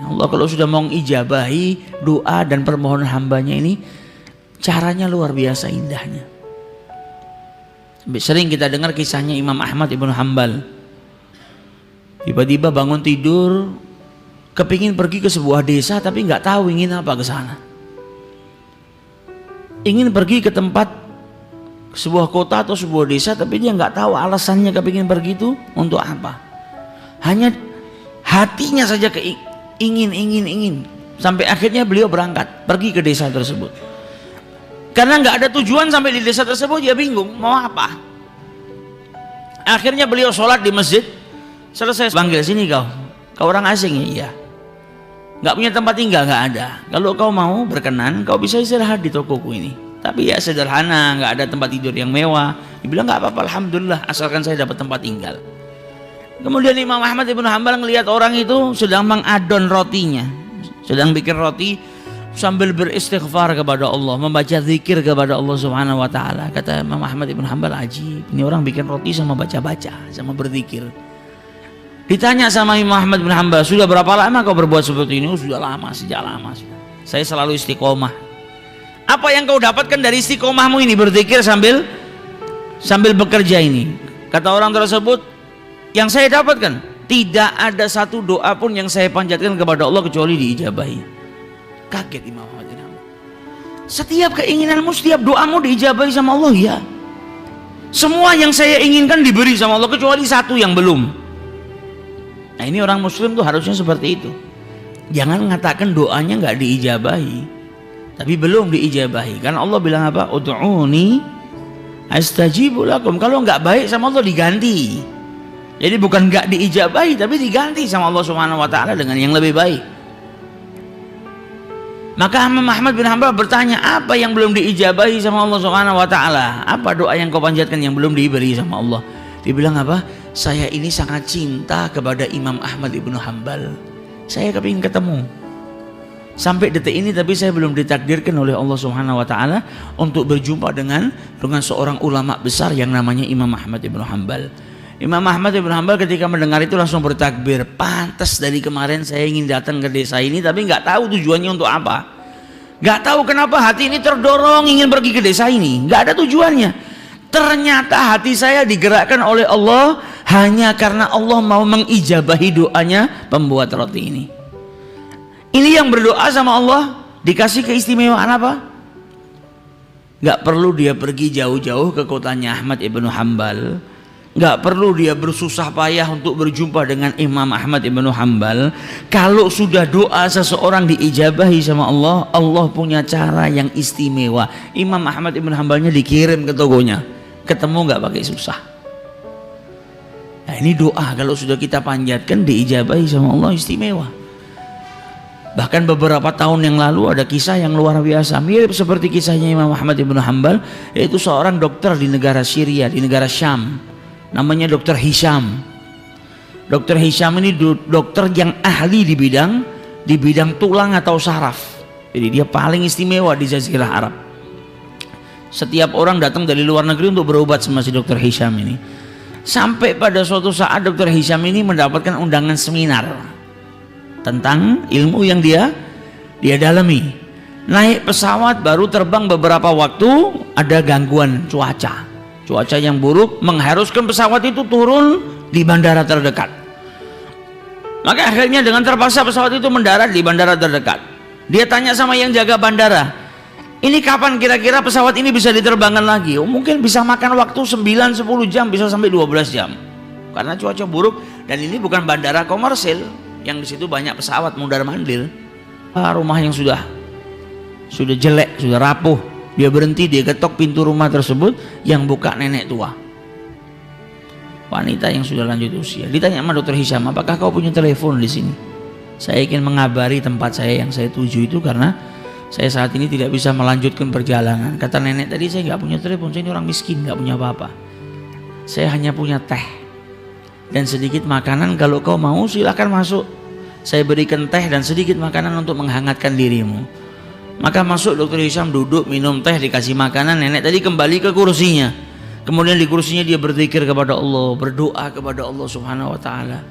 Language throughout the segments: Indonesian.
Allah kalau sudah mau mengijabahi doa dan permohonan hambanya ini, caranya luar biasa indahnya. Sering kita dengar kisahnya Imam Ahmad ibnu Hanbal. Tiba-tiba bangun tidur, kepingin pergi ke sebuah desa tapi nggak tahu ingin apa ke sana. Ingin pergi ke tempat sebuah kota atau sebuah desa tapi dia nggak tahu alasannya kepingin pergi itu untuk apa. Hanya hatinya saja ingin. Sampai akhirnya beliau berangkat pergi ke desa tersebut. Karena nggak ada tujuan sampai di desa tersebut, dia bingung mau apa. Akhirnya beliau sholat di masjid. Selesai panggil, sini kau orang asing ya? Iya. Nggak punya tempat tinggal, nggak ada. Kalau kau mau berkenan, kau bisa istirahat di tokoku ini. Tapi ya sederhana, nggak ada tempat tidur yang mewah. Dia bilang nggak apa-apa, alhamdulillah, asalkan saya dapat tempat tinggal. Kemudian Imam Ahmad ibnu Hanbal ngelihat orang itu sedang mengadon rotinya, sedang bikin roti sambil beristighfar kepada Allah, membaca zikir kepada Allah Subhanahu wa taala. Kata Imam Ahmad ibnu Hanbal, ajib, ini orang bikin roti sama baca-baca, sama berzikir. Ditanya sama Imam Ahmad bin Hanbal, sudah berapa lama kau berbuat seperti ini? Oh, sudah lama, sejak lama. Saya selalu istiqomah. Apa yang kau dapatkan dari istiqomahmu ini, berzikir sambil bekerja ini? Kata orang tersebut, yang saya dapatkan, tidak ada satu doa pun yang saya panjatkan kepada Allah kecuali diijabahi. Kaget Imam Ahmad bin Hanbal. Setiap keinginanmu, setiap doamu diijabahi sama Allah, ya. Semua yang saya inginkan diberi sama Allah kecuali satu yang belum. Nah, ini orang muslim tuh harusnya seperti itu. Jangan mengatakan doanya nggak diijabahi, tapi belum diijabahi. Karena Allah bilang apa? Ud'uni astajibu lakum. Kalau nggak baik sama Allah diganti. Jadi bukan nggak diijabahi, tapi diganti sama Allah Subhanahu wa taala dengan yang lebih baik. Maka Imam Ahmad bin Hanbal bertanya, apa yang belum diijabahi sama Allah Subhanahu wa taala? Apa doa yang kau panjatkan yang belum diberi sama Allah? Dia bilang apa? Saya ini sangat cinta kepada Imam Ahmad ibnu Hanbal. Saya kepingin ketemu. Sampai detik ini tapi saya belum ditakdirkan oleh Allah Subhanahu wa taala untuk berjumpa dengan seorang ulama besar yang namanya Imam Ahmad ibnu Hanbal. Imam Ahmad ibnu Hanbal ketika mendengar itu langsung bertakbir. Pantas dari kemarin saya ingin datang ke desa ini tapi nggak tahu tujuannya untuk apa. Nggak tahu kenapa hati ini terdorong ingin pergi ke desa ini. Nggak ada tujuannya. Ternyata hati saya digerakkan oleh Allah hanya karena Allah mau mengijabahi doanya pembuat roti ini. Ini yang berdoa sama Allah dikasih keistimewaan apa? Gak perlu dia pergi jauh-jauh ke kotanya Ahmad ibnu Hanbal. Gak perlu dia bersusah payah untuk berjumpa dengan Imam Ahmad ibnu Hanbal. Kalau sudah doa seseorang diijabahi sama Allah, Allah punya cara yang istimewa. Imam Ahmad ibnu Hanbalnya dikirim ke tokonya, ketemu nggak pakai susah. Nah, ini doa kalau sudah kita panjatkan diijabahi sama Allah istimewa. Bahkan beberapa tahun yang lalu ada kisah yang luar biasa mirip seperti kisahnya Imam Ahmad ibnu Hanbal, yaitu seorang dokter di negara Syria, di negara Syam, namanya Dr. Hisham. Dr. Hisham ini dokter yang ahli di bidang tulang atau saraf. Jadi dia paling istimewa di Jazirah Arab. Setiap orang datang dari luar negeri untuk berobat sama si Dr. Hisham ini. Sampai pada suatu saat Dr. Hisham ini mendapatkan undangan seminar tentang ilmu yang dia dalami. Naik pesawat baru terbang beberapa waktu, ada gangguan cuaca yang buruk mengharuskan pesawat itu turun di bandara terdekat. Maka akhirnya dengan terpaksa pesawat itu mendarat di bandara terdekat. Dia tanya sama yang jaga bandara, ini kapan kira-kira pesawat ini bisa diterbangkan lagi? Oh, mungkin bisa makan waktu 9-10 jam, bisa sampai 12 jam. Karena cuaca buruk dan ini bukan bandara komersil yang di situ banyak pesawat mundar-mandir. Rumah yang sudah jelek, sudah rapuh. Dia berhenti, dia ketok pintu rumah tersebut, yang buka nenek tua. Wanita yang sudah lanjut usia. Ditanya sama Dr. Hisham, apakah kau punya telepon di sini? Saya ingin mengabari tempat saya yang saya tuju itu karena saya saat ini tidak bisa melanjutkan perjalanan. Kata nenek tadi, saya nggak punya telepon, saya ini orang miskin, nggak punya apa-apa. Saya hanya punya teh dan sedikit makanan. Kalau kau mau silahkan masuk. Saya berikan teh dan sedikit makanan untuk menghangatkan dirimu. Maka masuk Dr. Hisham, duduk, minum teh, dikasih makanan. Nenek tadi kembali ke kursinya. Kemudian di kursinya dia berzikir kepada Allah, berdoa kepada Allah Subhanahu wa taala.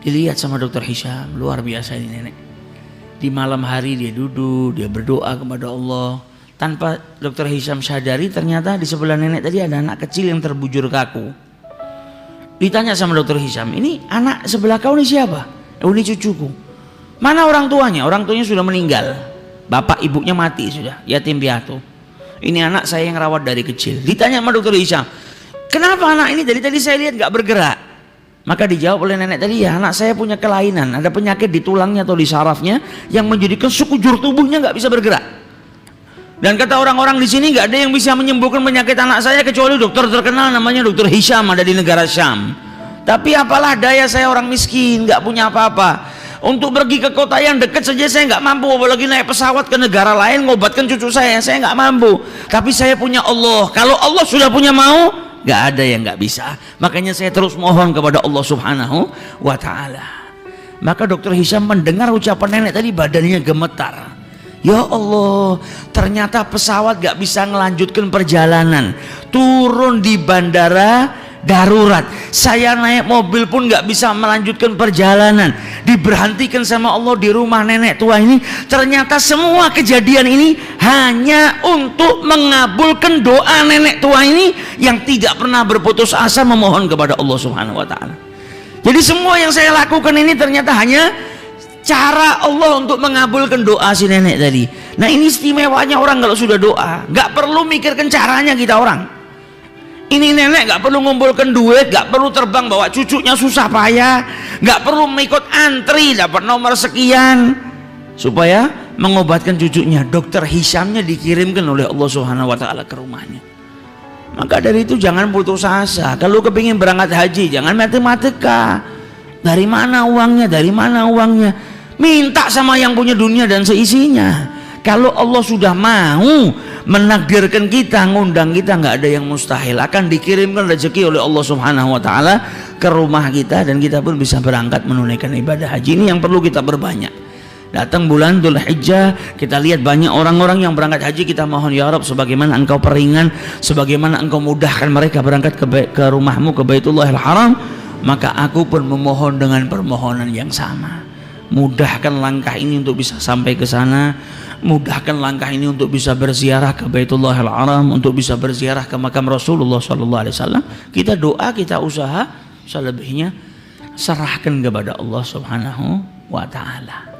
Dilihat sama dokter Hisham, luar biasa ini nenek. Di malam hari dia duduk, dia berdoa kepada Allah. Tanpa dokter Hisham sadari, ternyata di sebelah nenek tadi ada anak kecil yang terbujur kaku. Ditanya sama dokter Hisham, ini anak sebelah kau ini siapa? Ini cucuku. Mana orang tuanya? Orang tuanya sudah meninggal. Bapak ibunya mati sudah, yatim piatu. Ini anak saya yang rawat dari kecil. Ditanya sama dokter Hisham, kenapa anak ini dari tadi saya lihat gak bergerak? Maka dijawab oleh nenek tadi, ya anak saya punya kelainan, ada penyakit di tulangnya atau di sarafnya yang menjadikan sekujur tubuhnya nggak bisa bergerak. Dan kata orang-orang di sini nggak ada yang bisa menyembuhkan penyakit anak saya kecuali dokter terkenal namanya dokter Hisham, ada di negara Syam. Tapi apalah daya, saya orang miskin, nggak punya apa-apa. Untuk pergi ke kota yang dekat saja saya nggak mampu, apalagi naik pesawat ke negara lain ngobatkan cucu saya nggak mampu. Tapi saya punya Allah. Kalau Allah sudah punya mau, gak ada yang gak bisa. Makanya saya terus mohon kepada Allah Subhanahu wa ta'ala. Maka dokter Hisham mendengar ucapan nenek tadi, badannya gemetar. Ya Allah, ternyata pesawat gak bisa melanjutkan perjalanan, turun di bandara darurat. Saya naik mobil pun gak bisa melanjutkan perjalanan, diberhentikan sama Allah di rumah nenek tua ini. Ternyata semua kejadian ini hanya untuk mengabulkan doa nenek tua ini yang tidak pernah berputus asa memohon kepada Allah Subhanahu wa ta'ala. Jadi semua yang saya lakukan ini ternyata hanya cara Allah untuk mengabulkan doa si nenek tadi. Nah ini istimewanya orang kalau sudah doa, gak perlu mikirkan caranya kita orang. Ini nenek gak perlu ngumpulkan duit, gak perlu terbang bawa cucunya susah payah, gak perlu mengikut antri dapat nomor sekian supaya mengobatkan cucunya. Dokter Hishamnya dikirimkan oleh Allah Subhanahu wa ta'ala ke rumahnya. Maka dari itu jangan putus asa. Kalau kepingin berangkat haji, jangan matematika. Dari mana uangnya? Dari mana uangnya? Minta sama yang punya dunia dan seisinya. Kalau Allah sudah mau menakdirkan kita, ngundang kita, nggak ada yang mustahil. Akan dikirimkan rezeki oleh Allah Subhanahu wa ta'ala ke rumah kita dan kita pun bisa berangkat menunaikan ibadah haji. Ini yang perlu kita berbanyak. Datang bulan Dzul Hijjah, kita lihat banyak orang-orang yang berangkat haji. Kita mohon ya Rabb, sebagaimana engkau peringan, sebagaimana engkau mudahkan mereka berangkat ke rumahmu, ke Baitullahil Haram, maka aku pun memohon dengan permohonan yang sama. Mudahkan langkah ini untuk bisa sampai ke sana, mudahkan langkah ini untuk bisa berziarah ke Baitullahil Haram, untuk bisa berziarah ke makam Rasulullah SAW. Kita doa, kita usaha, selebihnya serahkan kepada Allah Subhanahu wa ta'ala.